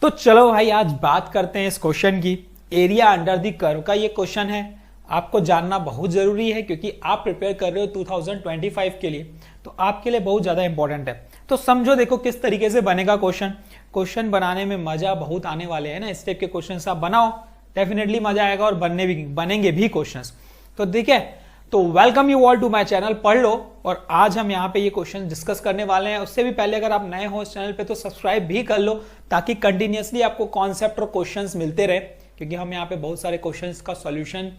तो चलो भाई आज बात करते हैं इस क्वेश्चन की। एरिया अंडर द कर्व का ये क्वेश्चन है, आपको जानना बहुत जरूरी है क्योंकि आप प्रिपेयर कर रहे हो 2025 के लिए, तो आपके लिए बहुत ज्यादा इंपॉर्टेंट है। तो समझो, देखो किस तरीके से बनेगा क्वेश्चन बनाने में मजा बहुत आने वाले हैं ना। इस टाइप के क्वेश्चन आप बनाओ, डेफिनेटली मजा आएगा और बनेंगे भी क्वेश्चंस। तो देखिए, तो welcome you all to my channel पढ़ लो। और आज हम यहाँ पे ये क्वेश्चन डिस्कस करने वाले हैं। उससे भी पहले अगर आप नए हो इस चैनल पे तो सब्सक्राइब भी कर लो ताकि कंटिन्यूअसली आपको कॉन्सेप्ट और क्वेश्चंस मिलते रहे, क्योंकि हम यहाँ पे बहुत सारे क्वेश्चंस का सॉल्यूशन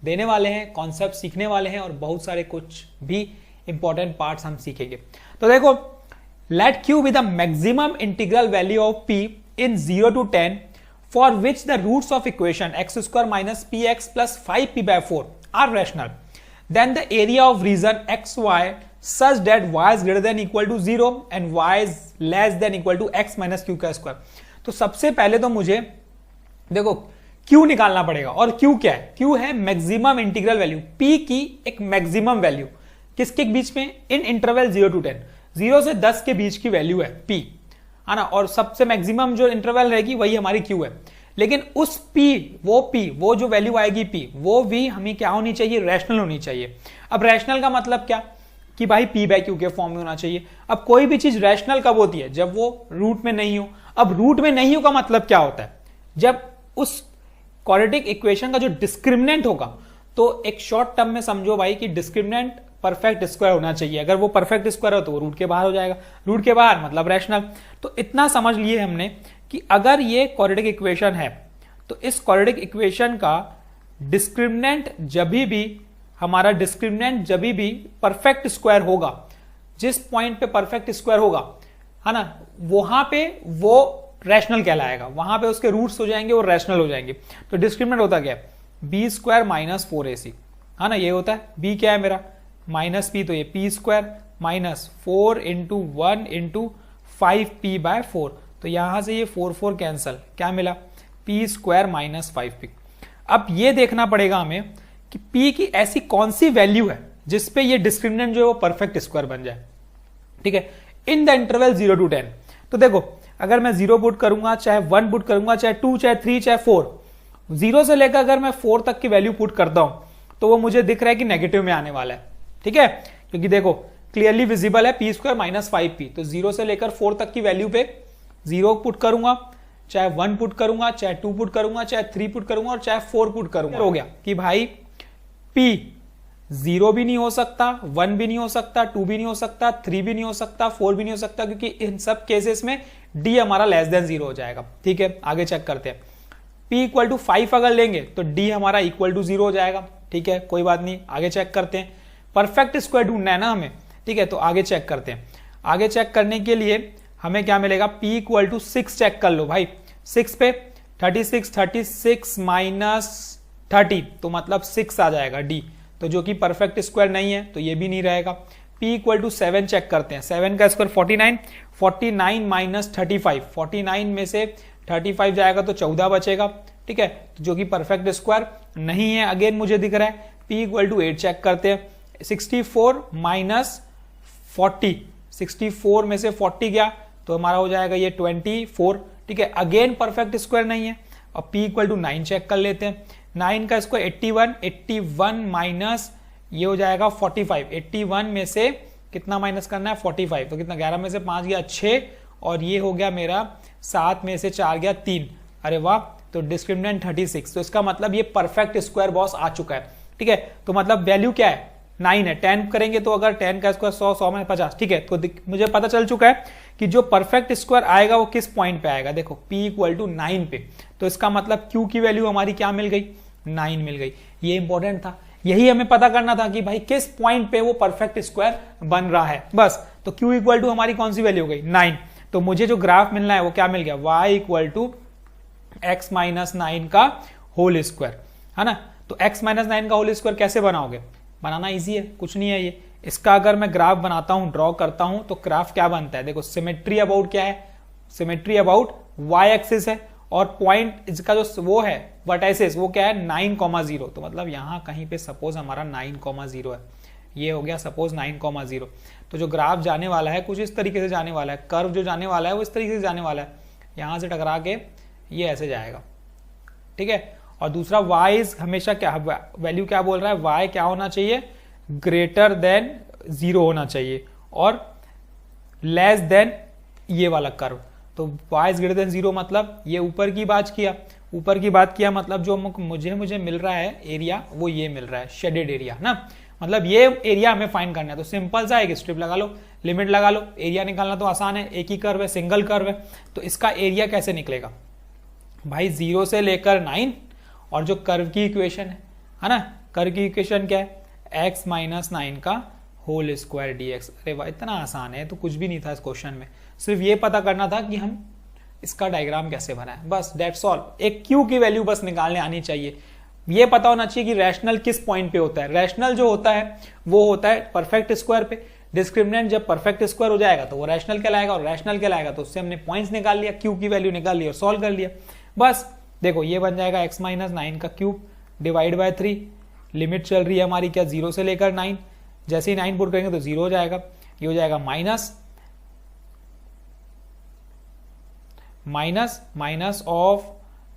देने वाले हैं, कॉन्सेप्ट सीखने वाले हैं और बहुत सारे कुछ भी इंपॉर्टेंट पार्ट्स हम सीखेंगे। तो देखो, let Q be the maximum integral value of P in 0 to 10 for which the roots of equation x square minus px plus 5p/4 are rational. Then the area of region xy such that y is greater than equal to 0 and y is less than equal to x minus q का square. तो सबसे पहले तो मुझे देखो q निकालना पड़ेगा। और q क्या है? q है मैक्सिमम इंटीग्रल वैल्यू, p की एक मैक्सिमम वैल्यू किसके बीच में? इन इंटरवल 0 to 10, 0 से 10 के बीच की वैल्यू है p, है ना। और सबसे मैक्सिमम जो इंटरवल रहेगी वही हमारी q है। लेकिन उस वो जो वैल्यू आएगी p, वो भी हमें क्या होनी चाहिए? रैशनल होनी चाहिए। अब रैशनल का मतलब क्या? कि भाई p/q के फॉर्म में होना चाहिए। अब कोई भी चीज रैशनल कब होती है? जब वो रूट में नहीं हो। अब रूट में नहीं हो का मतलब क्या होता है? जब उस क्वाड्रेटिक इक्वेशन का जो डिस्क्रिमिनेंट होगा, तो एक शॉर्ट टर्म में समझो भाई कि डिस्क्रिमिनेंट परफेक्ट स्क्वायर होना चाहिए। अगर वो परफेक्ट स्क्वायर हो तो वो रूट के बाहर हो जाएगा, रूट के बाहर मतलब रैशनल। तो इतना समझ लिए हमने कि अगर ये क्वाड्रेटिक इक्वेशन है तो इस क्वाड्रेटिक इक्वेशन का डिस्क्रिमिनेंट जब भी परफेक्ट स्क्वायर होगा, जिस पॉइंट पे परफेक्ट स्क्वायर होगा, है ना, वहां पे वो रैशनल कहलाएगा। वहां पे उसके रूट्स हो जाएंगे, वो रैशनल हो जाएंगे। तो डिस्क्रिमिनेंट होता क्या है? b² - 4ac, है ना, ये होता है। b क्या है मेरा? माइनस p, तो ये p² माइनस 4 × 1 × 5p/4। तो यहां से ये 4 कैंसल, क्या मिला? p² - 5p। अब ये देखना पड़ेगा हमें कि p की ऐसी कौन सी वैल्यू है जिसपे ये डिस्क्रिमिनेंट जो है वो परफेक्ट स्क्वायर बन जाए। ठीक है, इन द इंटरवल 0 to 10। तो देखो, अगर मैं 0 पुट करूंगा, चाहे 1 पुट करूंगा, चाहे 2, चाहे 3, चाहे 4, 0 से लेकर अगर मैं 4 तक की वैल्यू पुट करता हूं तो वो मुझे दिख रहा है कि नेगेटिव में आने वाला है। ठीक है, क्योंकि देखो क्लियरली विजिबल है p² - 5p। तो 0 से लेकर 4 तक की वैल्यू पे 0 पुट करूंगा, चाहे 1 पुट करूंगा, चाहे 2 पुट करूंगा, चाहे 3 पुट करूंगा और चाहे 4 पुट करूंगा। हो गया कि भाई p 0 भी नहीं हो सकता, 1 भी नहीं हो सकता, 2 भी नहीं हो सकता, 3 भी नहीं हो सकता, 4 भी नहीं हो सकता, क्योंकि इन सब केसेस में d हमारा <0 हो जाएगा। ठीक है, आगे चेक करते हैं। p = 5 अगर लेंगे तो d हमारा = 0 हो जाएगा। ठीक है, कोई बात नहीं, आगे चेक करते हैं। परफेक्ट स्क्वायर ढूंढना है ना हमें। ठीक है, तो आगे चेक करते हैं। आगे चेक करने के लिए हमें क्या मिलेगा? p = 6 चेक कर लो भाई। 6 पे 36 माइनस 30, तो मतलब 6 आ जाएगा d, तो जो कि परफेक्ट स्क्वायर नहीं है, तो ये भी नहीं रहेगा। p = 7 चेक करते हैं। 7 का स्क्वायर 49 माइनस 35, 49 में से 35 जाएगा तो 14 बचेगा। ठीक है, तो जो कि परफेक्ट स्क्वायर नहीं है, अगेन मुझे दिख रहा है। p = 8 चेक करते हैं। 64 माइनस 40, 64 में से 40 गया तो हमारा हो जाएगा ये 24। ठीक है, अगेन परफेक्ट स्क्वायर नहीं है। और p = 9 चेक कर लेते हैं। 9 का स्क्वायर 81 माइनस ये हो जाएगा 45। 81 में से कितना माइनस करना है? 45। तो कितना? 11 में से 5 गया 6, और ये हो गया मेरा 7 में से 4 गया 3। अरे वाह, तो डिस्क्रिमिनेंट 36। तो इसका मतलब ये परफेक्ट स्क्वायर बॉस आ चुका है। ठीक है, तो मतलब वैल्यू क्या है? 9 है। 10 करेंगे तो अगर 10 का स्क्वायर 100, 100 में 50। ठीक है, तो मुझे पता चल चुका है कि जो परफेक्ट स्क्वायर आएगा वो किस पॉइंट पे आएगा। देखो p = 9 पे, तो इसका मतलब q की वैल्यू हमारी क्या मिल गई? 9 मिल गई। ये इंपॉर्टेंट था, यही हमें पता करना था कि भाई किस पॉइंट पे वो परफेक्ट स्क्वायर बन रहा है, बस। तो q = हमारी कौन सी वैल्यू हो गई? 9। तो मुझे जो ग्राफ मिलना है वो क्या मिल गया? y = x - 9 का होल स्क्वायर, है ना। तो x - 9 का होल स्क्वायर कैसे बनाओगे? बनाना इजी है, कुछ नहीं है ये। इसका अगर मैं ग्राफ बनाता हूं, ड्रॉ करता हूं, तो ग्राफ क्या बनता है? देखो, सिमेट्री अबाउट क्या है? सिमेट्री अबाउट y एक्सिस है, और पॉइंट इसका जो वो है वर्टाइसेस, वो क्या है? 9,0। तो मतलब यहां कहीं पे सपोज हमारा 9,0 है। ये हो गया सपोज 9,0। तो जो ग्राफ जाने वाला है कुछ इस तरीके से जाने वाला है, कर्व जो जाने वाला है वो इस तरीके से जाने वाला है। यहां से टकरा के ये ऐसे जाएगा, ठीक है। और दूसरा y हमेशा क्या वैल्यू क्या बोल रहा है, y क्या होना चाहिए, ग्रेटर देन 0 होना चाहिए और लेस देन ये वाला कर्व। तो y इज ग्रेटर देन 0 मतलब ये ऊपर की बात किया, मतलब जो मुझे मिल रहा है एरिया वो ये मिल रहा है शेडेड एरिया ना, मतलब ये एरिया हमें फाइंड करना है। तो सिंपल सा एक स्ट्रिप लगा लो, लिमिट लगा लो, एरिया निकालना तो आसान है, एक ही कर्व है, सिंगल कर्व है। तो इसका एरिया कैसे निकलेगा भाई, 0 से लेकर 9 और जो कर्व की इक्वेशन है ना, कर्व की इक्वेशन क्या है, x माइनस 9 का होल स्क्वायर dx। अरे भाई इतना आसान है, तो कुछ भी नहीं था इस क्वेश्चन में, सिर्फ ये पता करना था कि हम इसका डायग्राम कैसे बनाएं, बस दैट्स ऑल। एक q की वैल्यू बस निकालने आनी चाहिए, ये पता होना चाहिए कि रैशनल किस पॉइंट पे होता है। रैशनल जो होता है वो होता है परफेक्ट स्क्वायर पे, डिस्क्रिमिनेंट जब परफेक्ट स्क्वायर हो जाएगा तो वो रैशनल कहलाएगा, और रैशनल कहलाएगा तो उससे हमने पॉइंट्स निकाल लिया, q की वैल्यू निकाल ली और सॉल्व कर लिया। बस देखो ये बन जाएगा x माइनस 9 का क्यूब डिवाइड बाय 3, लिमिट चल रही है हमारी क्या 0 से लेकर 9, जैसे ही 9 पुट करेंगे तो 0 हो जाएगा, ये हो जाएगा माइनस ऑफ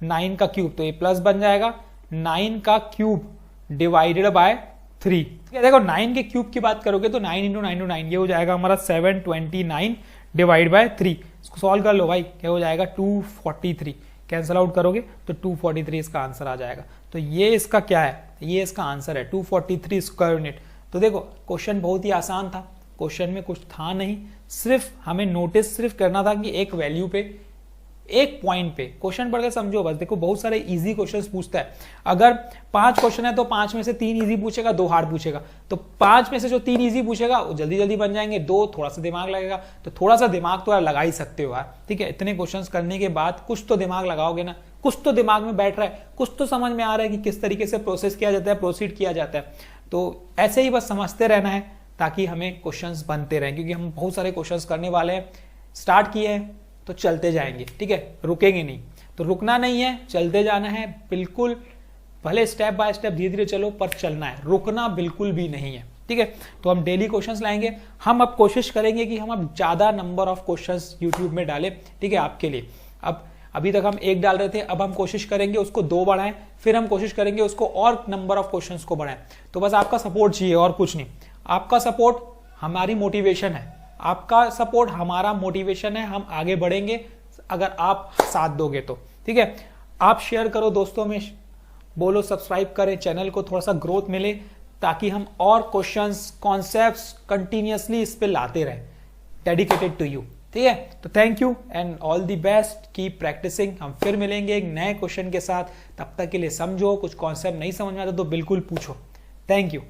9 का क्यूब, तो ये प्लस बन जाएगा 9 का क्यूब डिवाइडेड बाय 3। देखो 9 के क्यूब की बात करोगे तो 9 इंटू 9 इंटू 9 ये हो जाएगा हमारा 729 डिवाइड बाय 3। इसको सॉल्व कर लो भाई, क्या हो जाएगा 243, कैंसल आउट करोगे तो 243 इसका आंसर आ जाएगा। तो ये इसका क्या है, ये इसका आंसर है 243 स्क्वायर यूनिट। तो देखो क्वेश्चन बहुत ही आसान था, क्वेश्चन में कुछ था नहीं, सिर्फ हमें नोटिस सिर्फ करना था कि एक वैल्यू पे, एक पॉइंट पे, क्वेश्चन पढ़ के समझो बस। देखो बहुत सारे इजी क्वेश्चंस पूछता है, अगर 5 क्वेश्चन है तो 5 में से 3 इजी पूछेगा, 2 हार्ड पूछेगा। तो 5 में से जो 3 इजी पूछेगा वो जल्दी जल्दी बन जाएंगे, 2 थोड़ा सा दिमाग लगेगा। तो थोड़ा सा दिमाग तो यार लगा ही सकते हो यार, ठीक है। इतने क्वेश्चंस करने के बाद कुछ तो दिमाग लगाओगे ना, कुछ तो दिमाग में बैठ रहा है, कुछ तो समझ में आ रहा है कि किस तरीके से प्रोसेस किया जाता है, प्रोसीड किया जाता है। तो ऐसे ही बस समझते रहना है ताकि हमें क्वेश्चंस बनते रहें, क्योंकि हम बहुत सारे क्वेश्चंस करने वाले हैं, स्टार्ट किए हैं तो चलते जाएंगे, ठीक है, रुकेंगे नहीं। तो रुकना नहीं है, चलते जाना है बिल्कुल, भले स्टेप बाय स्टेप धीरे धीरे चलो पर चलना है, रुकना बिल्कुल भी नहीं है, ठीक है। तो हम डेली क्वेश्चंस लाएंगे, हम अब कोशिश करेंगे कि हम अब ज्यादा नंबर ऑफ क्वेश्चंस यूट्यूब में डालें, ठीक है, आपके लिए। अब अभी तक हम 1 डाल रहे थे, अब हम कोशिश करेंगे उसको 2 बढ़ाएं, फिर हम कोशिश करेंगे उसको और नंबर ऑफ क्वेश्चंस को बढ़ाएं। तो बस आपका सपोर्ट चाहिए और कुछ नहीं, आपका सपोर्ट हमारी मोटिवेशन है, आपका सपोर्ट हमारा मोटिवेशन है, हम आगे बढ़ेंगे अगर आप साथ दोगे तो, ठीक है। आप शेयर करो दोस्तों में, बोलो सब्सक्राइब करें, चैनल को थोड़ा सा ग्रोथ मिले ताकि हम और क्वेश्चंस कॉन्सेप्ट्स कंटिन्यूअसली इस पे लाते रहें, डेडिकेटेड टू यू, ठीक है। तो thank you and all the best, keep practising. हम फिर मिलेंगे एक नए क्वेश्चन के साथ, तब तक के लिए समझो, कुछ कॉन्सेप्ट नहीं समझ में आता तो बिल्कुल पूछो। Thank you.